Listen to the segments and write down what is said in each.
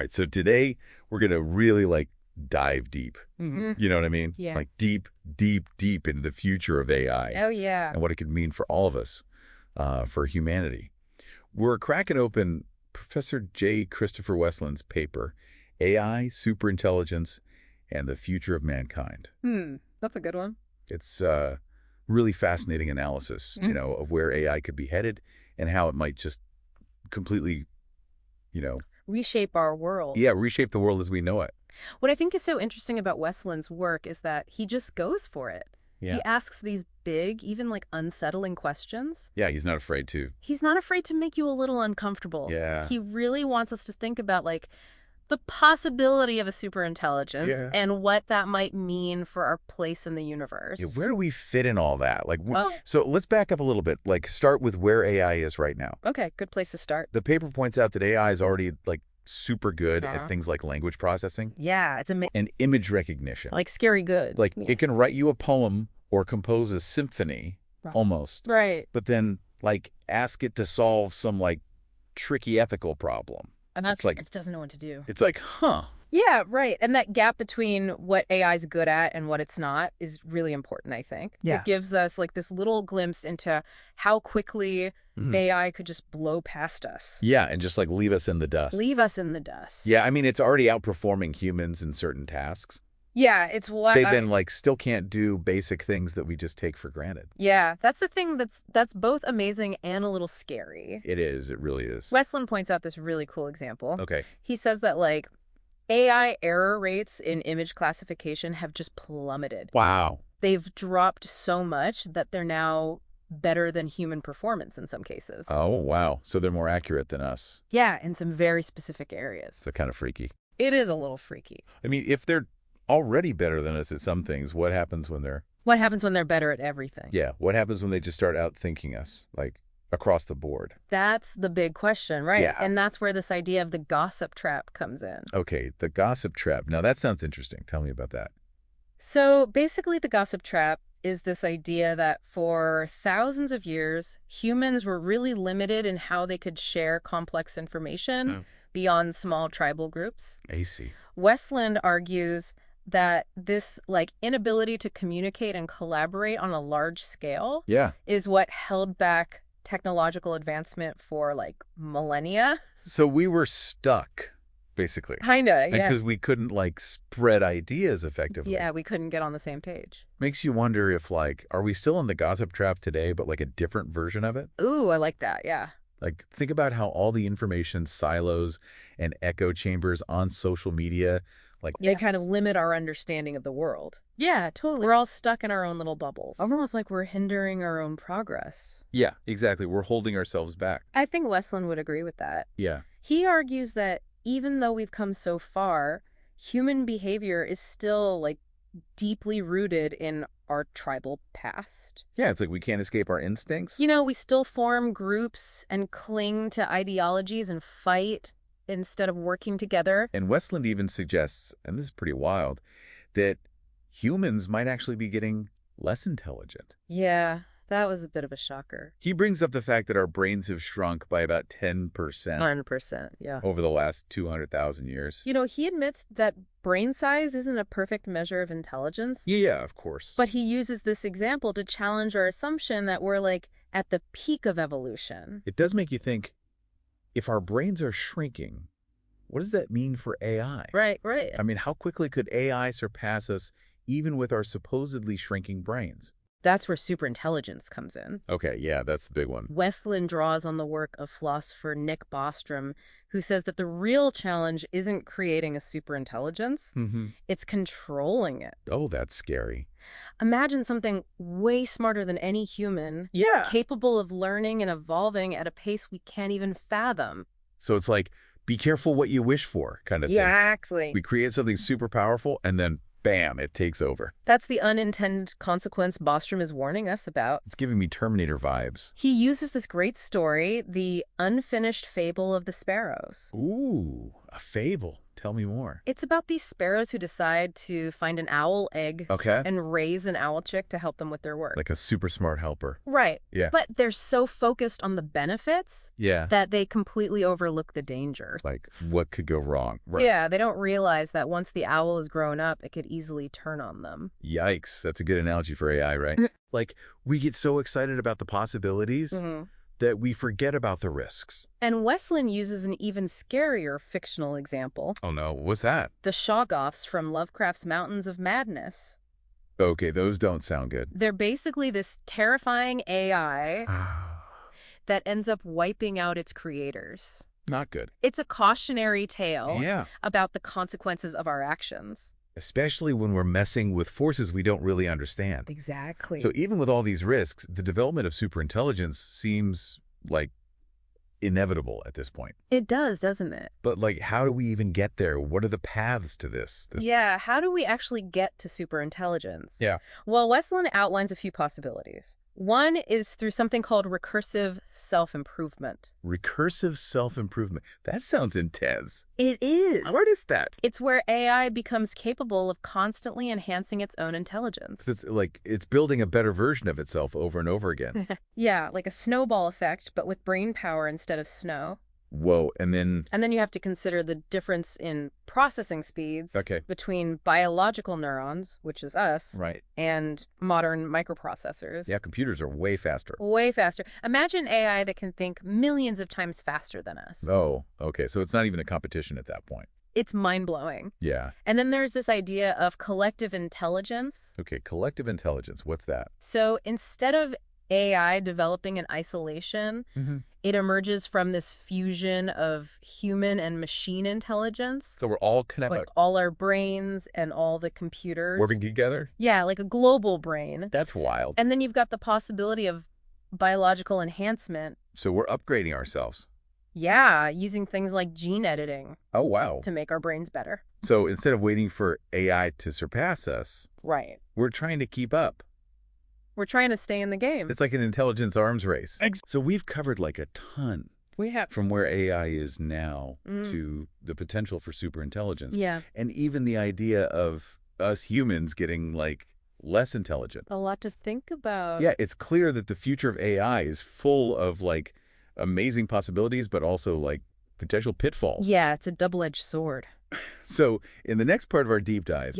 right, so today we're going to really like dive deep. Mm-hmm. You know what I mean? Yeah. Like deep, deep, deep into the future of AI Oh, yeah. and what it could mean for all of us, for humanity. We're cracking open Professor J. Christopher Westland's paper, AI, Superintelligence, and the Future of Mankind. That's a good one. It's really fascinating analysis, of where AI could be headed and how it might just completely, you know, Reshape our world. yeah, reshape the world as we know it. What I think is so interesting about Westland's work is that he just goes for it. Yeah. He asks these big, even like unsettling questions. Yeah, he's not afraid to. He's not afraid to make you a little uncomfortable. Yeah. He really wants us to think about like the possibility of a superintelligence Yeah. and what that might mean for our place in the universe. Yeah, where do we fit in all that? Like, Oh. So let's back up a little bit. Like, start with where AI is right now. Okay, good place to start. The paper points out that AI is already like super good Uh-huh. at things like language processing Yeah, it's amazing. and image recognition. Like scary good. Like, Yeah. it can write you a poem or compose a symphony, Right. almost. Right. But then, like, ask it to solve some like tricky ethical problem. And that's It's like- it doesn't know what to do. It's like, huh? Yeah, right. And that gap between what AI is good at and what it's not is really important, I think. Yeah. It gives us like this little glimpse into how quickly Mhm. AI could just blow past us. Yeah, and just like leave us in the dust. Leave us in the dust. Yeah, I mean, it's already outperforming humans in certain tasks. Yeah, it's what They then like still can't do basic things that we just take for granted. Yeah, that's the thing that's both amazing and a little scary. It is. It really is. Westland points out this really cool example. Okay. He says that like AI error rates in image classification have just plummeted. Wow. They've dropped so much that they're now better than human performance in some cases. Oh, wow. So they're more accurate than us. Yeah, in some very specific areas. So kind of freaky. It is a little freaky. I mean, if they're already better than us at some things, what happens when they're... What happens when they're better at everything? Yeah, what happens when they just start outthinking us, like, across the board? That's the big question, right? Yeah. And that's where this idea of the gossip trap comes in. Okay, the gossip trap. Now, that sounds interesting. Tell me about that. So basically, the gossip trap is this idea that for thousands of years, humans were really limited in how they could share complex information beyond small tribal groups. I see. Westland argues that this like inability to communicate and collaborate on a large scale Yeah. is what held back technological advancement for like millennia. So we were stuck, basically. Kinda, yeah. Because we couldn't, like, spread ideas effectively. Yeah, we couldn't get on the same page. Makes you wonder if, like, are we still in the gossip trap today, but, like, a different version of it? Ooh, I like that, yeah. Like, think about how all the information silos and echo chambers on social media, like, They kind of limit our understanding of the world. Yeah, totally. We're all stuck in our own little bubbles. Almost like we're hindering our own progress. yeah, exactly. We're holding ourselves back. I think Westland would agree with that. Yeah. He argues that even though we've come so far, human behavior is still like deeply rooted in our tribal past. Yeah, it's like we can't escape our instincts. You know, we still form groups and cling to ideologies and fight instead of working together. And Westland even suggests, and this is pretty wild, that humans might actually be getting less intelligent. Yeah, that was a bit of a shocker. He brings up the fact that our brains have shrunk by about 10% 100%, yeah. over the last 200,000 years. You know, he admits that brain size isn't a perfect measure of intelligence. Yeah, of course. But he uses this example to challenge our assumption that we're like at the peak of evolution. It does make you think, if our brains are shrinking, what does that mean for AI? Right. I mean, how quickly could AI surpass us even with our supposedly shrinking brains? That's where superintelligence comes in. Okay, yeah, that's the big one. Westland draws on the work of philosopher Nick Bostrom, who says that the real challenge isn't creating a superintelligence, it's controlling it. Oh, that's scary. Imagine something way smarter than any human, Yeah. capable of learning and evolving at a pace we can't even fathom. So it's like, be careful what you wish for kind of thing. Exactly. We create something super powerful and then bam, it takes over. That's the unintended consequence Bostrom is warning us about. It's giving me Terminator vibes. He uses this great story, the unfinished fable of the sparrows. Ooh, A fable. Tell me more. It's about these sparrows who decide to find an owl egg Okay. and raise an owl chick to help them with their work. Like a super smart helper. Right. Yeah. But they're so focused on the benefits Yeah. that they completely overlook the danger. Like, what could go wrong? Right. Yeah, they don't realize that once the owl is grown up, it could easily turn on them. Yikes. That's a good analogy for AI, right? Like, we get so excited about the possibilities that we forget about the risks. And Westland uses an even scarier fictional example. Oh, no. What's that? The Shoggoths from Lovecraft's Mountains of Madness. Okay, those don't sound good. They're basically this terrifying AI that ends up wiping out its creators. Not good. It's a cautionary tale Yeah. about the consequences of our actions. Especially when we're messing with forces we don't really understand. Exactly. So even with all these risks, the development of superintelligence seems like inevitable at this point. It does, doesn't it? But like, how do we even get there? What are the paths to this? Yeah, how do we actually get to superintelligence? Yeah. Well, Westland outlines a few possibilities. One is through something called recursive self-improvement. Recursive self-improvement. That sounds intense. It is. What is that? It's where AI becomes capable of constantly enhancing its own intelligence. It's like it's building a better version of itself over and over again. Yeah, like a snowball effect, but with brain power instead of snow. Whoa, and then... And then you have to consider the difference in processing speeds between biological neurons, which is us, Right. and modern microprocessors. Yeah, computers are way faster. Way faster. Imagine AI that can think millions of times faster than us. Oh, okay. So it's not even a competition at that point. It's mind-blowing. Yeah. And then there's this idea of collective intelligence. Okay, collective intelligence. What's that? So instead of AI developing in isolation, it emerges from this fusion of human and machine intelligence. So we're all connected. Like all our brains and all the computers. Working together? Yeah, like a global brain. That's wild. And then you've got the possibility of biological enhancement. So we're upgrading ourselves. Yeah, using things like gene editing. Oh, wow. To make our brains better. So instead of waiting for AI to surpass us, right, we're trying to keep up. We're trying to stay in the game. It's like an intelligence arms race. So we've covered like a ton. We have. From where AI is now to the potential for superintelligence. Yeah. And even the idea of us humans getting like less intelligent. A lot to think about. Yeah, it's clear that the future of AI is full of like amazing possibilities, but also like potential pitfalls. Yeah, it's a double-edged sword. So in the next part of our deep dive,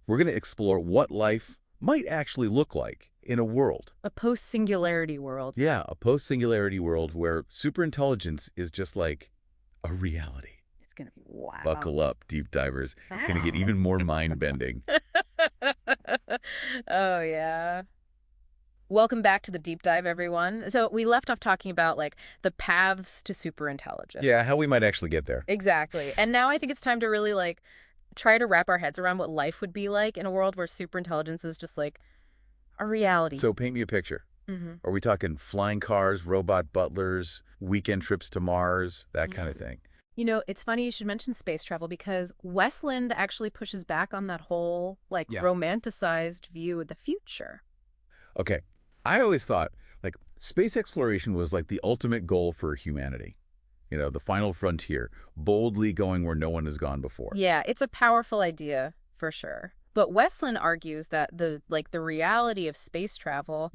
we're going to explore what life might actually look like in a world. A post-singularity world. Yeah, a post-singularity world where superintelligence is just like a reality. It's going to be wow. Buckle up, deep divers. It's going to get even more mind-bending. Oh, yeah. Welcome back to the deep dive, everyone. So we left off talking about like the paths to superintelligence. Yeah, how we might actually get there. Exactly. And now I think it's time to really like try to wrap our heads around what life would be like in a world where superintelligence is just like a reality. So paint me a picture. Are we talking flying cars, robot butlers, weekend trips to Mars, that kind of thing? You know, it's funny you should mention space travel because Westland actually pushes back on that whole like romanticized view of the future. Okay. I always thought like space exploration was like the ultimate goal for humanity. You know, the final frontier, boldly going where no one has gone before. Yeah, it's a powerful idea for sure. But Westland argues that the reality of space travel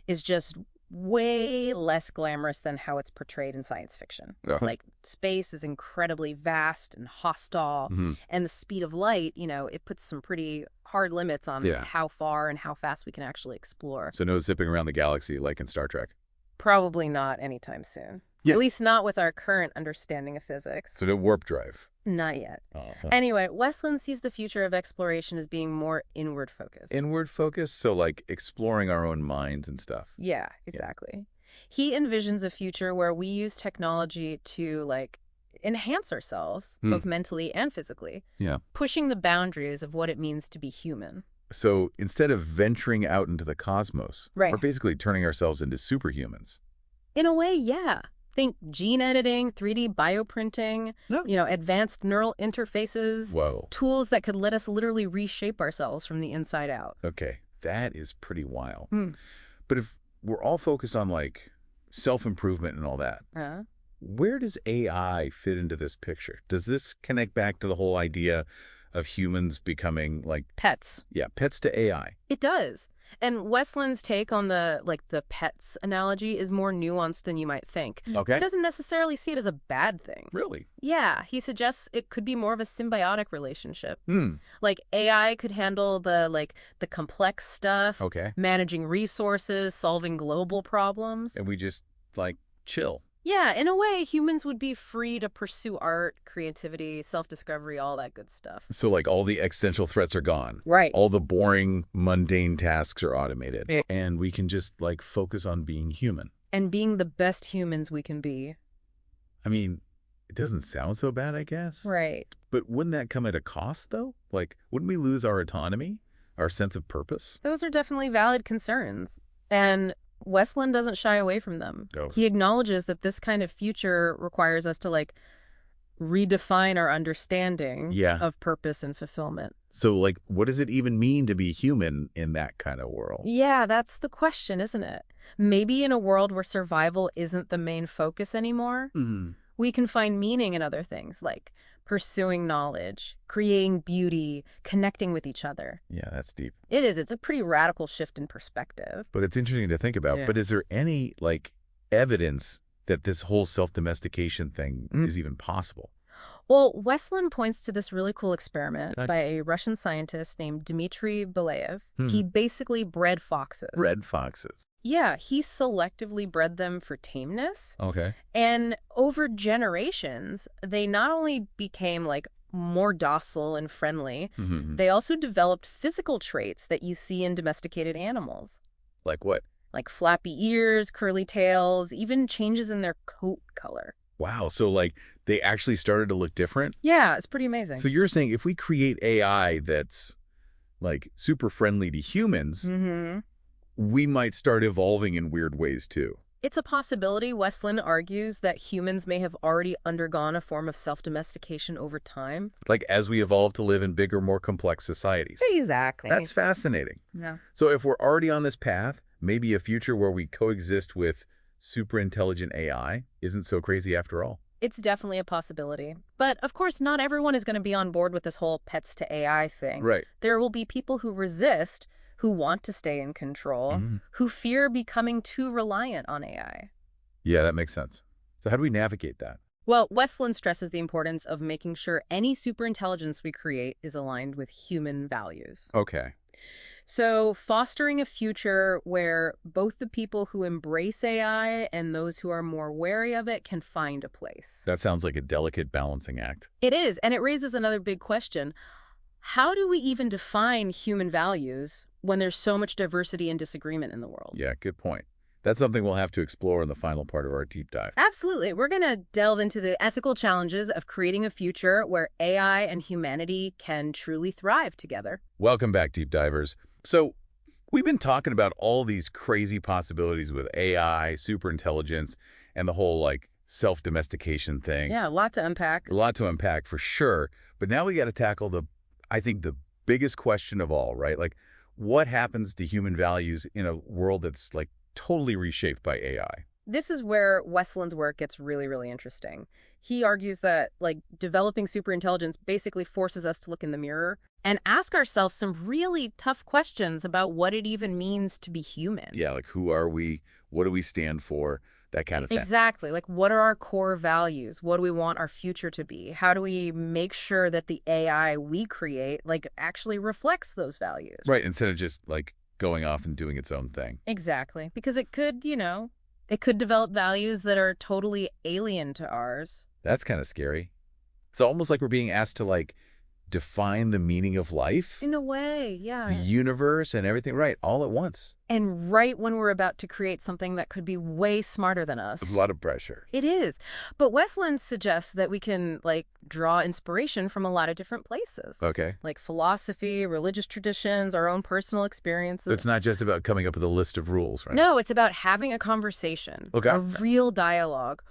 is just way less glamorous than how it's portrayed in science fiction. Like space is incredibly vast and hostile, and the speed of light, you know, it puts some pretty hard limits on how far and how fast we can actually explore. So no zipping around the galaxy like in Star Trek? Probably not anytime soon. At least not with our current understanding of physics. So no warp drive? Not yet. Anyway, Westland sees the future of exploration as being more inward focused. Inward focused? So like exploring our own minds and stuff? Yeah, exactly. He envisions a future where we use technology to like enhance ourselves, both mentally and physically. Yeah. Pushing the boundaries of what it means to be human. So instead of venturing out into the cosmos, we're basically turning ourselves into superhumans. In a way, yeah. Think gene editing, 3D bioprinting, you know, advanced neural interfaces. Whoa. Tools that could let us literally reshape ourselves from the inside out. Okay, that is pretty wild. But if we're all focused on like self-improvement and all that, where does AI fit into this picture? Does this connect back to the whole idea of humans becoming like, Pets. yeah, pets to AI? It does. And Westland's take on the pets analogy is more nuanced than you might think. He Okay. doesn't necessarily see it as a bad thing. Really? Yeah, he suggests it could be more of a symbiotic relationship. Hmm. Like AI could handle the complex stuff, Okay. managing resources, solving global problems. And we just, like, chill. Yeah, in a way, humans would be free to pursue art, creativity, self-discovery, all that good stuff. So, like, all the existential threats are gone. Right. All the boring, mundane tasks are automated. Yeah. And we can just, like, focus on being human. And being the best humans we can be. I mean, it doesn't sound so bad, I guess. Right. But wouldn't that come at a cost, though? Like, wouldn't we lose our autonomy, our sense of purpose? Those are definitely valid concerns. And Westland doesn't shy away from them. Oh. He acknowledges that this kind of future requires us to, redefine our understanding of purpose and fulfillment. So, like, what does it even mean to be human in that kind of world? Yeah, that's the question, isn't it? Maybe in a world where survival isn't the main focus anymore, we can find meaning in other things, like pursuing knowledge, creating beauty, connecting with each other. Yeah, that's deep. It is. It's a pretty radical shift in perspective. But it's interesting to think about. Yeah. But is there any, like, evidence that this whole self-domestication thing is even possible? Well, Westland points to this really cool experiment by a Russian scientist named Dmitry Belayev. He basically bred foxes. Red foxes. Yeah, he selectively bred them for tameness. Okay. And over generations, they not only became more docile and friendly, they also developed physical traits that you see in domesticated animals. Like what? Like flappy ears, curly tails, even changes in their coat color. Wow. So, like, they actually started to look different? Yeah, it's pretty amazing. So you're saying if we create AI that's, like, super friendly to humans, we might start evolving in weird ways, too. It's a possibility. Westland argues that humans may have already undergone a form of self-domestication over time. Like, as we evolve to live in bigger, more complex societies. Exactly. That's fascinating. Yeah. So if we're already on this path, maybe a future where we coexist with super intelligent AI isn't so crazy after all. It's definitely a possibility. But, of course, not everyone is going to be on board with this whole pets to AI thing. Right. There will be people who resist, who want to stay in control, who fear becoming too reliant on AI. Yeah, that makes sense. So how do we navigate that? Well, Westland stresses the importance of making sure any superintelligence we create is aligned with human values. Okay. So fostering a future where both the people who embrace AI and those who are more wary of it can find a place. That sounds like a delicate balancing act. It is, and it raises another big question. How do we even define human values when there's so much diversity and disagreement in the world? Yeah, good point. That's something we'll have to explore in the final part of our deep dive. Absolutely. We're going to delve into the ethical challenges of creating a future where AI and humanity can truly thrive together. Welcome back, deep divers. So we've been talking about all these crazy possibilities with AI, superintelligence, and the whole, like, self-domestication thing. Yeah, a lot to unpack. A lot to unpack for sure. But now we got to tackle I think the biggest question of all, right? Like, what happens to human values in a world that's, like, totally reshaped by AI? This is where Westland's work gets really, really interesting. He argues that, developing superintelligence basically forces us to look in the mirror and ask ourselves some really tough questions about what it even means to be human. Yeah, like, who are we? What do we stand for? That kind of thing. Exactly. Like, what are our core values? What do we want our future to be? How do we make sure that the AI we create, actually reflects those values? Right, instead of just, like, going off and doing its own thing. Exactly. Because it could, it could develop values that are totally alien to ours. That's kind of scary. It's almost like we're being asked to, like, define the meaning of life, In a way, yeah. the universe, and everything, right, all at once. And right when we're about to create something that could be way smarter than us. A lot of pressure. It is. But Westland suggests that we can, draw inspiration from a lot of different places. Okay. Like philosophy, religious traditions, our own personal experiences. It's not just about coming up with a list of rules, right? No, it's about having a conversation, Okay. a real dialogue,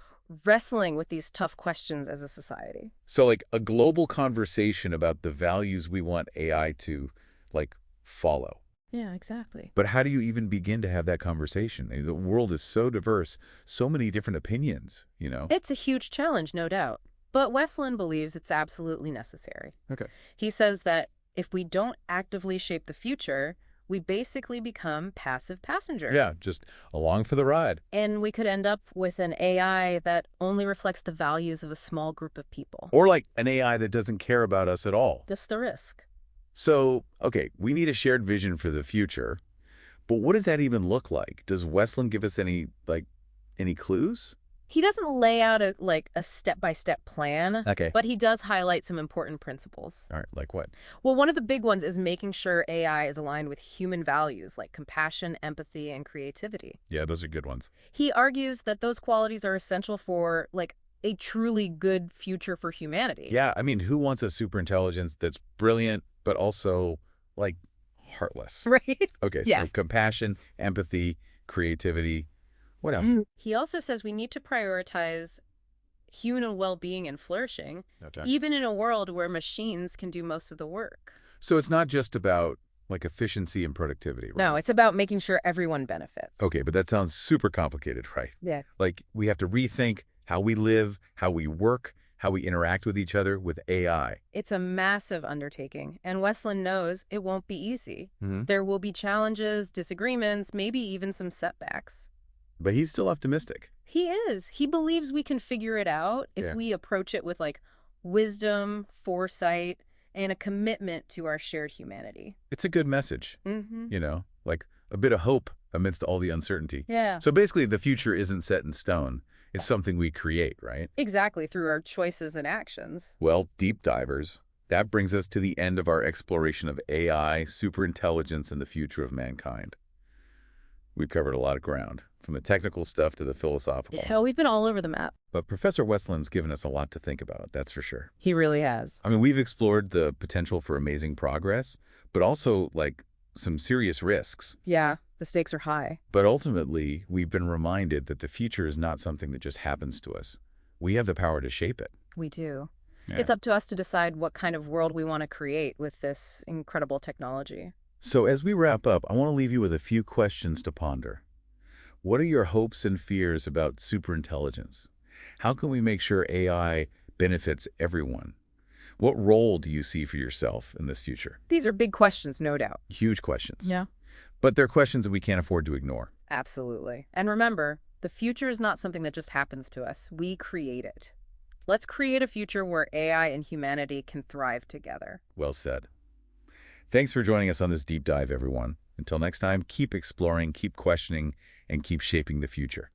wrestling with these tough questions as a society. So, like, a global conversation about the values we want AI to, like, follow. Yeah, exactly. But how do you even begin to have that conversation? I mean, the world is so diverse, so many different opinions, you know? It's a huge challenge, no doubt. But Westland believes it's absolutely necessary. Okay. He says that if we don't actively shape the future, we basically become passive passengers. Yeah, just along for the ride. And we could end up with an AI that only reflects the values of a small group of people. Or like an AI that doesn't care about us at all. That's the risk. So, okay, we need a shared vision for the future, but what does that even look like? Does Westland give us any clues? He doesn't lay out a step-by-step plan, Okay. but he does highlight some important principles. All right, like what? Well, one of the big ones is making sure AI is aligned with human values like compassion, empathy, and creativity. Yeah, those are good ones. He argues that those qualities are essential for, a truly good future for humanity. Yeah, I mean, who wants a superintelligence that's brilliant, but also, like, heartless? Right? Okay, Yeah. so compassion, empathy, creativity. What else? He also says we need to prioritize human well-being and flourishing, Okay. even in a world where machines can do most of the work. So it's not just about, like, efficiency and productivity, right? No, it's about making sure everyone benefits. Okay, but that sounds super complicated, right? Yeah. Like, we have to rethink how we live, how we work, how we interact with each other with AI. It's a massive undertaking, and Westland knows it won't be easy. Mm-hmm. There will be challenges, disagreements, maybe even some setbacks. But he's still optimistic. He is. He believes we can figure it out if Yeah. we approach it with, wisdom, foresight, and a commitment to our shared humanity. It's a good message, Mm-hmm. like a bit of hope amidst all the uncertainty. Yeah. So basically, the future isn't set in stone. It's something we create, right? Exactly, through our choices and actions. Well, deep divers, that brings us to the end of our exploration of AI, superintelligence, and the future of mankind. We've covered a lot of ground, from the technical stuff to the philosophical. Yeah, we've been all over the map. But Professor Westland's given us a lot to think about, that's for sure. He really has. I mean, we've explored the potential for amazing progress, but also, some serious risks. Yeah, the stakes are high. But ultimately, we've been reminded that the future is not something that just happens to us. We have the power to shape it. We do. Yeah. It's up to us to decide what kind of world we want to create with this incredible technology. So as we wrap up, I want to leave you with a few questions to ponder. What are your hopes and fears about superintelligence? How can we make sure AI benefits everyone? What role do you see for yourself in this future? These are big questions, no doubt. Huge questions. Yeah. But they're questions that we can't afford to ignore. Absolutely. And remember, the future is not something that just happens to us. We create it. Let's create a future where AI and humanity can thrive together. Well said. Thanks for joining us on this deep dive, everyone. Until next time, keep exploring, keep questioning, and keep shaping the future.